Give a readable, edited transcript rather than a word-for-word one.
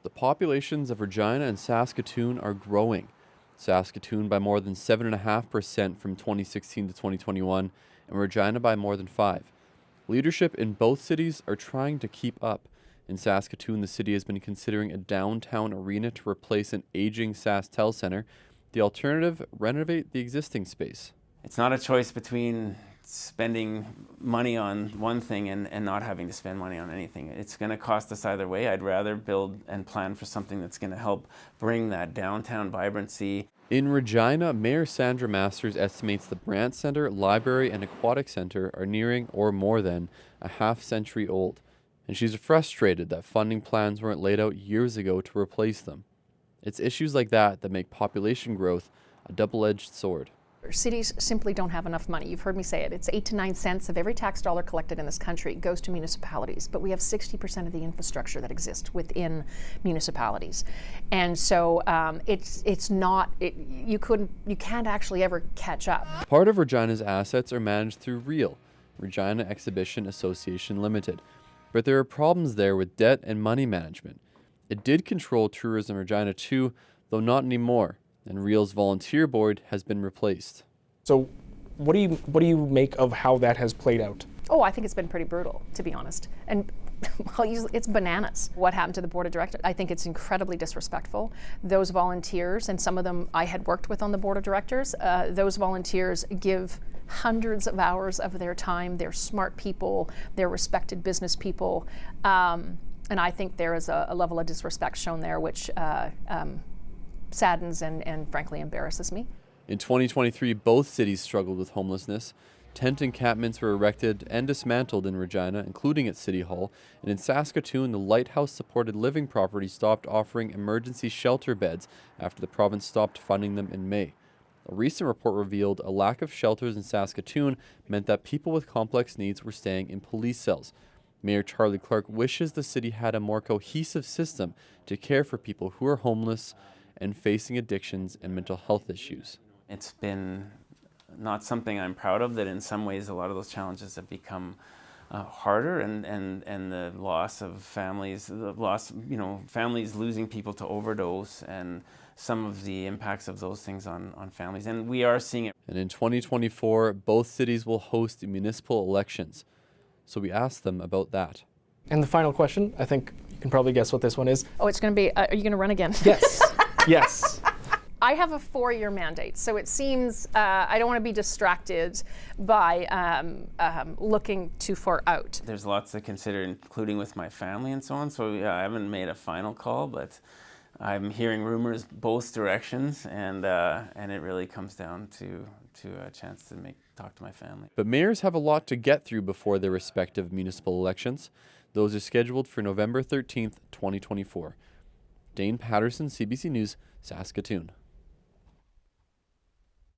The populations of Regina and Saskatoon are growing. Saskatoon by more than 7.5% from 2016 to 2021, and Regina by more than 5%. Leadership in both cities are trying to keep up. In Saskatoon, the city has been considering a downtown arena to replace an aging SaskTel Center. The alternative, renovate the existing space. It's not a choice between spending money on one thing and not having to spend money on anything. It's going to cost us either way. I'd rather build and plan for something that's going to help bring that downtown vibrancy. In Regina, Mayor Sandra estimates the Brandt Center, Library, and Aquatic Center are nearing or more than a half-century old, and she's frustrated that funding plans weren't laid out years ago to replace them. It's issues like that that make population growth a double-edged sword. Cities simply don't have enough money. You've heard me say it. It's 8 to 9 cents of every tax dollar collected in this country goes to municipalities, but we have 60% of the infrastructure that exists within municipalities, and so you can't actually ever catch up. Part of Regina's assets are managed through REAL, Regina Exhibition Association Limited, but there are problems there with debt and money management. It did control Tourism Regina too, though not anymore, and REAL's volunteer board has been replaced. So what do you make of how that has played out? Oh, I think it's been pretty brutal, to be honest. And it's bananas what happened to the board of directors. I think it's incredibly disrespectful. Those volunteers, and some of them I had worked with on the board of directors, those volunteers give hundreds of hours of their time. They're smart people, they're respected business people, and I think there is a level of disrespect shown there which saddens and frankly embarrasses me. In 2023, both cities struggled with homelessness. Tent encampments were erected and dismantled in Regina, including at City Hall. And in Saskatoon, the Lighthouse supported living property stopped offering emergency shelter beds after the province stopped funding them in May. A recent report revealed a lack of shelters in Saskatoon meant that people with complex needs were staying in police cells. Mayor Charlie Clark wishes the city had a more cohesive system to care for people who are homeless and facing addictions and mental health issues. It's been not something I'm proud of, that in some ways a lot of those challenges have become harder, and the loss of families, families losing people to overdose, and some of the impacts of those things on families. And we are seeing it. And in 2024, both cities will host municipal elections. So we asked them about that. And the final question, I think you can probably guess what this one is. Oh, it's going to be, are you going to run again? Yes. Yes. I have a 4-year mandate, so it seems I don't want to be distracted by looking too far out. There's lots to consider, including with my family and so on, so yeah, I haven't made a final call, but I'm hearing rumors both directions, and it really comes down to a chance to talk to my family. But mayors have a lot to get through before their respective municipal elections. Those are scheduled for November 13th, 2024. Dane Patterson, CBC News, Saskatoon.